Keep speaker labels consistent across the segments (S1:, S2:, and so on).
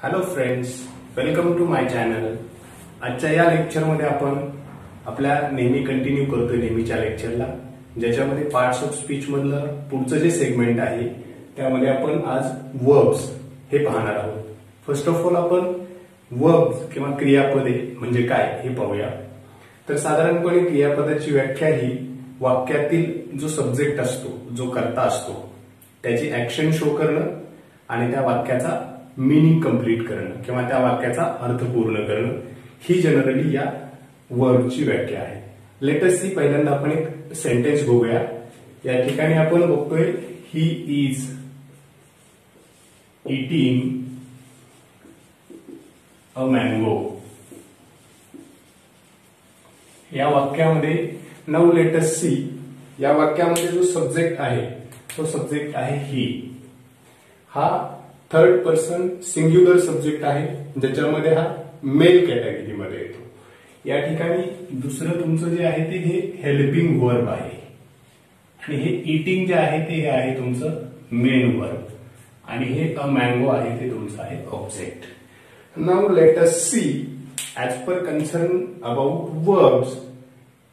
S1: Hello friends, welcome to my channel. आजच्या या लेक्चरमध्ये आपण आपल्या नेहमी कंटिन्यू करतोय नेहमीच्या लेक्चरला, ज्याच्यामध्ये पार्ट्स ऑफ स्पीच मधलं पुढचं जे सेगमेंट आहे त्यामध्ये आपण आज वर्ब्स हे पाहणार आहोत. फर्स्ट ऑफ ऑल आपण वर्ब्स किंवा क्रियापदे म्हणजे काय हे पाहूया. तर साधारणपणे क्रियापदाची व्याख्या ही वाक्यातील जो सब्जेक्ट असतो, जो कर्ता असतो, त्याची ऍक्शन शो करणं आणि त्या वाक्याचा मीनिंग कंप्लीट करणं किंवा त्या वाक्याचा अर्थ पूर्ण करणं ही जनरली या वर्बची व्याख्या आहे. लेट अस सी, पहिल्यांदा आपण एक सेंटेन्स बघूया. या ठिकाणी आपण बघतोय he is eating a mango. या वाक्यामध्ये नाउ लेट अस सी, या वाक्यामध्ये जो सब्जेक्ट आहे तो सब्जेक्ट आहे ही. हा थर्ड पर्सन सिंग्युलर सब्जेक्ट आहे, ज्याच्यामध्ये हा मेल कॅटेगरीमध्ये येतो. या ठिकाणी दुसरं तुमचं जे आहे ते हे हेल्पिंग वर्ब आहे आणि हे ईटिंग जे आहे ते हे आहे तुमचं मेन वर्ब आणि हे अ मँगो आहे ते तुमचं आहे object. Now let us see, as per concern about verbs,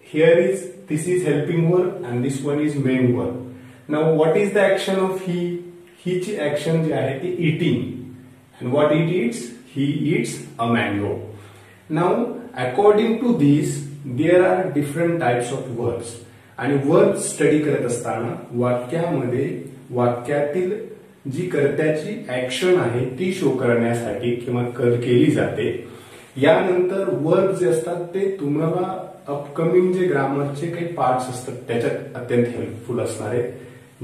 S1: here is this is helping verb and this one is main verb. Now what is the action of he? हीची action जी आहे ती eating. And what it eats? He eats a mango. Now according to this there are different types of verbs. आणि verb study करत असताना वाक्यामध्ये वाक्यातील जी कर्त्याची action आहे ती शो करण्यासाठी किंवा केली जाते. यानंतर वर्ब जे असतात ते तुम्हाला अपकमिंग जे ग्रामरचे काही पार्ट्स असतात त्याच्यात अत्यंत हेल्पफुल असणार आहेत,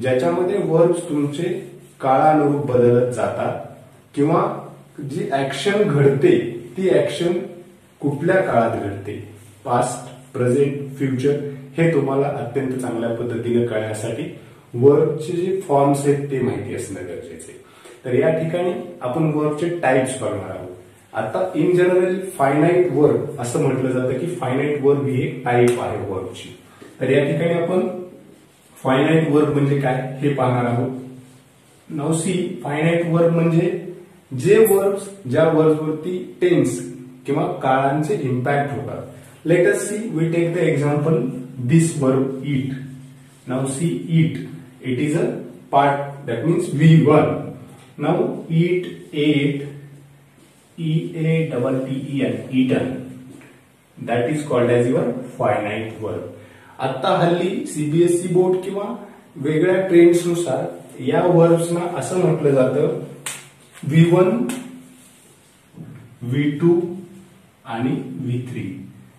S1: ज्याच्यामध्ये वर्ब्स तुमचे काळानुरूप बदलत जातात किंवा जी ऍक्शन घडते ती ऍक्शन कुठल्या काळात घडते, पास्ट, प्रेझेंट, फ्युचर, हे तुम्हाला अत्यंत चांगल्या पद्धतीने कळण्यासाठी वर्बचे जे फॉर्म्स आहेत ते माहिती असणं गरजेचे आहे. तर या ठिकाणी आपण वर्बचे टाइप्स बघणार आहोत. आता इन जनरल फायनाईट वर्ब असं म्हटलं जातं की फायनाईट वर्ब ही एक टाईप आहे वर्बची. तर या ठिकाणी आपण फायनाईट वर्ब म्हणजे काय हे पाहणार आहोत. नाउ सी, फायनाईट वर्ब म्हणजे जे वर्ब्स ज्या वर्ब्सवरती टेन्स किंवा काळांचे इम्पॅक्ट होतात. Let us see, we take the example this verb eat. Now see, eat, it is a part, that means V1. Now eat, ate, EATTEN, eaten. That is called as your finite verb. आता हल्ली CBSE board किंवा वेगळ्या ट्रेंड्सनुसार या वर्ब्सना असं म्हटलं जातं V1, V2 आणि V3.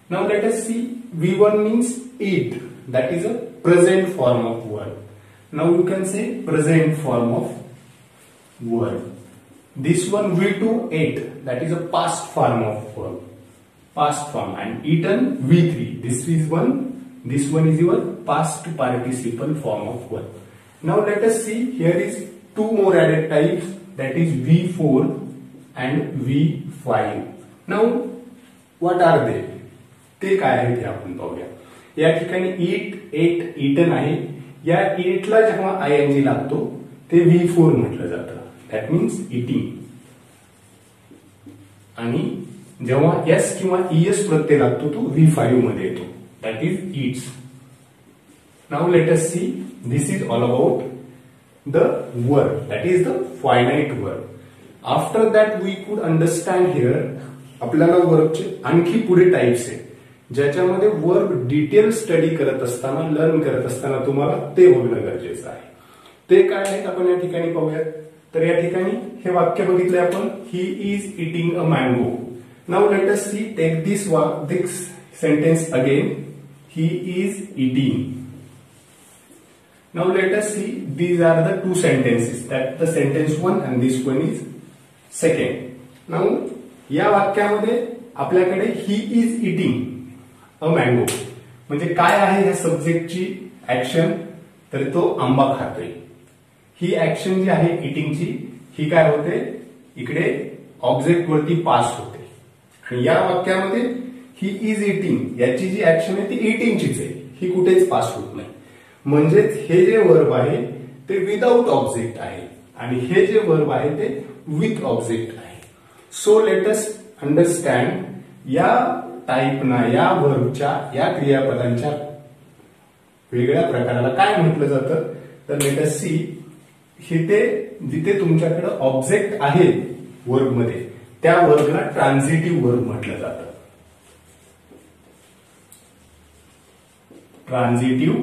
S1: Now let us see, V1 means eat, that is a present form of verb. Now you can say present form of verb. This one V2, ate, that is a past form of verb, past form, and eaten V3. This one is your past participle form of verb. Now let us see, here is two more added types, that is V4 and V5. Now what are they? ते काय आहे ते आपण पाहूया. या ठिकाणी eat, ate, eaten आहे. या eatला जेव्हा ing लागतो ते V4 म्हटलं जातं, दॅट मीन्स eating. आणि जेव्हा S किंवा ES प्रत्यय लागतो तो V5 मध्ये येतो, that is eats. Now let us see, this is all about the verb, that is the finite verb. After that we could understand here, आपल्याला वर्बचे आणखी पुढे टाइप्स आहेत ज्याच्यामध्ये वर्ब डिटेल स्टडी करत असताना, लर्न करत असताना तुम्हाला ते बघणं गरजेचं आहे. ते काय आहेत आपण या ठिकाणी पाहूयात. तर या ठिकाणी हे वाक्य बघितले आपण, he is eating a mango. Now let us see, take this sentence again, he is eating. Now let us see, these are the two sentences, that the sentence 1 and this one is second. Now या वाक्यामध्ये आपल्याकडे ही is eating a mango म्हणजे काय आहे ह्या सब्जेक्टची action, तर तो आंबा खातोय. ही ऍक्शन जी आहे इटिंगची ही काय होते, इकडे ऑब्जेक्ट वरती पास होते. आणि या वाक्यामध्ये ही इज इटिंग याची जी ऍक्शन आहे ती इटिंगचीच आहे, ही कुठेच पास होत नाही. म्हणजेच हे जे वर्ब आहे ते विदाउट ऑब्जेक्ट आहे आणि हे जे वर्ब आहे ते विथ ऑब्जेक्ट आहे. सो लेट अस अंडरस्टँड या टाईपना, या वर्बच्या, या क्रियापदांच्या वेगळ्या प्रकाराला काय म्हटलं जातं. तर लेट अस सी, इथे जिथे तुमच्याकडे ऑब्जेक्ट आहे वर्ब मध्ये, त्या वर्बला ट्रान्झिटिव्ह वर्ब म्हटलं जातं. ट्रान्झिटिव्ह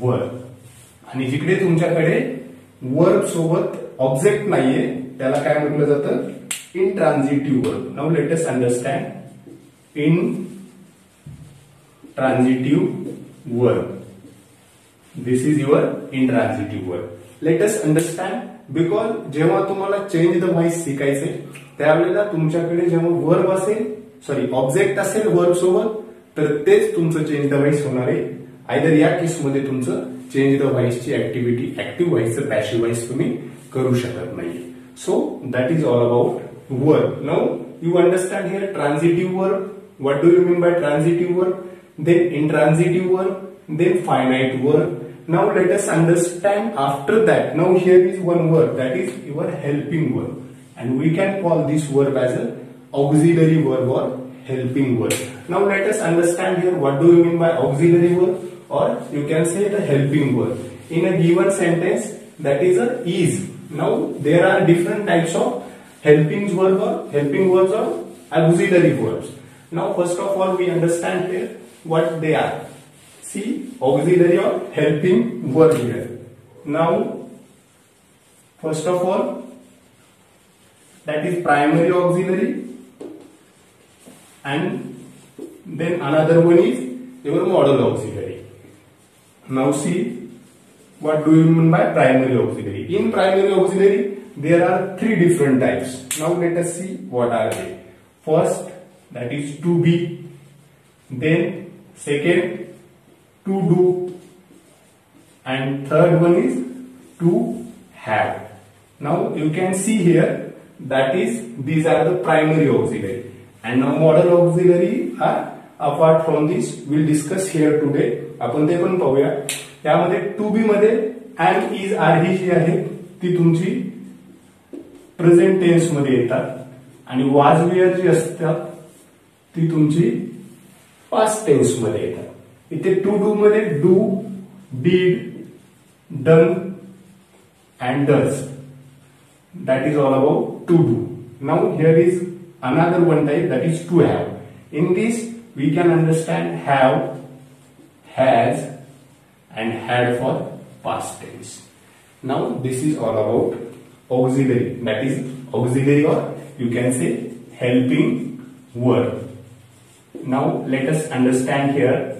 S1: वर्ब. आणि जिकडे तुमच्याकडे वर्ब सोबत ऑब्जेक्ट नाहीये त्याला काय म्हटलं जातं, intransitive verb. Now let us understand intransitive verb. This is your intransitive verb. Let us understand, because जेव्हा तुम्हाला चेंज द व्हॉइस शिकायचे त्यावेळेला तुमच्याकडे जेव्हा वर्ब असेल, सॉरी ऑब्जेक्ट असेल वर्ब सोबत, तर तेच तुमचं चेंज द व्हॉइस होणार आहे. आयदर या केसमध्ये तुमचं चेंज द व्हॉइसची ऍक्टिव्हिटी, ऍक्टिव्ह व्हॉइसचं पॅसिव्ह व्हॉइस तुम्ही करू शकत नाही. So that is all about verb. Now you understand here transitive verb. What do you mean by transitive verb? Then intransitive verb, then finite verb. Now let us understand after that. Now here is one verb, that is your helping verb, and we can call this verb as an auxiliary verb or helping verb. Now let us understand here what do you mean by auxiliary verb, or you can say the helping verb. In a given sentence, that is a is. Now there are different types of helping verb or helping verbs or auxiliary verbs. Now first of all we understand here what they are. See, auxiliary or helping verb here. Now first of all that is primary auxiliary, and then another one is your modal auxiliary. Now see, what do you mean by primary auxiliary? In primary auxiliary there are three different types. Now let us see what are they. First, that is to be, then second to do, and third one is to have. Now you can see here that is these are the primary auxiliary, and now modal auxiliary are apart from this, we'll discuss here today. आपण ते पण पाहूया. त्यामध्ये to be मध्ये and is are ही आहे ती तुमची present tense मध्ये येतात, आणि was were जी असतात ती तुमची पास्ट टेन्स मध्ये येतात. इथे टू डू मध्ये do, did, done and does. That is all about to do. Now here is another one type, that is to have. In this we can understand have, has and had for past tense. Now this is all about auxiliary, that is auxiliary or you can say helping verb. Now let us understand here,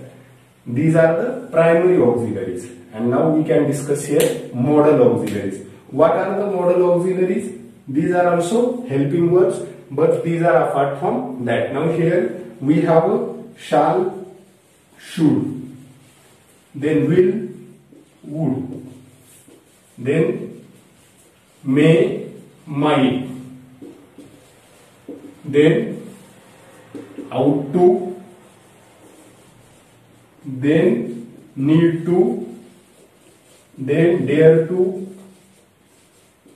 S1: these are the primary auxiliaries, and now we can discuss here modal auxiliaries. What are the modal auxiliaries? These are also helping verbs, but these are apart from that. Now here we have a shall, should, then will, would, then may, might, then out to, then need to, then dare to.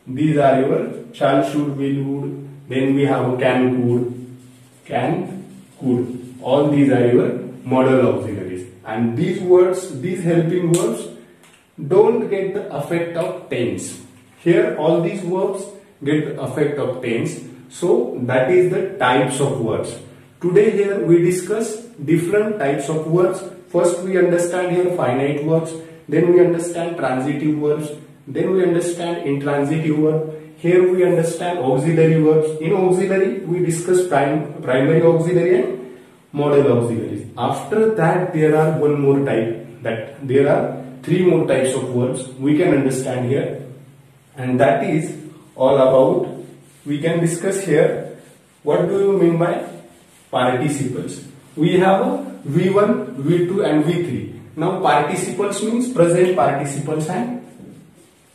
S1: These are your shall, should, will, would. Then we have can, could. All these are your modal auxiliaries. And these words, these helping verbs, don't get the effect of tense. Here all these verbs get the effect of tense. So that is the types of verbs. Today here we discuss different types of verbs. First we understand here finite verbs, then we understand transitive verbs, then we understand intransitive verb. Here we understand auxiliary verbs. In auxiliary we discuss primary auxiliary and modal auxiliaries. After that there are one more type, that there are three more types of verbs we can understand here, and that is all about, we can discuss here what do you mean by participles. We have V1, V2 and V3. Now participles means present participles and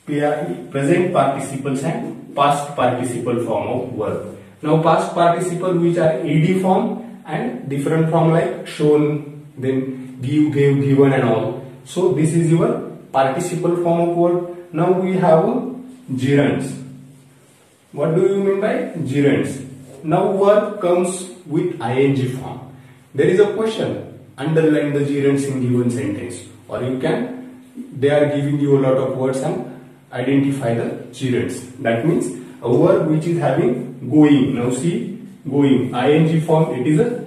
S1: present participles and past participle form of verb. Now past participle which are ed form and different form like shown, then give, gave, given and all. So this is your participle form of verb. Now we have gerunds. What do you mean by gerunds? now verb comes with ing form. There is a question, underline the gerunds in given sentence, or you can, they are giving you a lot of words and identify the gerunds. That means a verb which is having going. Now see, going, ing form, it is a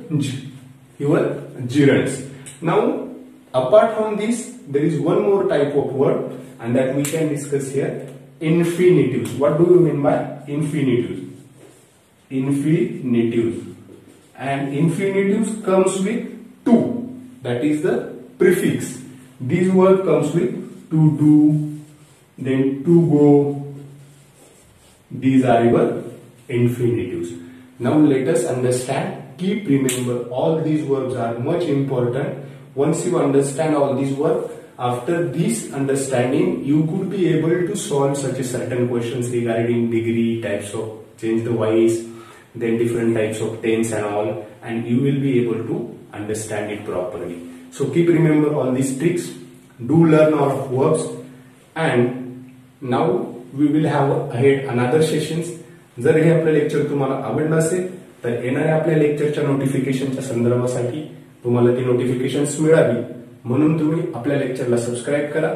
S1: your gerunds. Now apart from this, there is one more type of verb, and that we can discuss here, infinitives. What do you mean by infinitives? Infinitives. And infinitives comes with to, that is the prefix. This word comes with to do, then to go. These are your infinitives. Now let us understand. Keep remember, all these verbs are much important. Once you understand all these verbs, after this understanding, you could be able to solve such a certain questions regarding degree, types of change the voice, then different types of tense and all, and you will be able to understand it properly. So keep remember all these tricks. Do learn our verbs, and now we will have ahead another sessions. जर हे आपलं lecture तुम्हाला आवडलं असेल तर येणाऱ्या आपल्या लेक्चरच्या नोटिफिकेशनच्या संदर्भासाठी तुम्हाला ती नोटिफिकेशन्स मिळावी म्हणून तुम्ही आपल्या लेक्चरला सबस्क्राईब करा.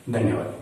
S1: धन्यवाद.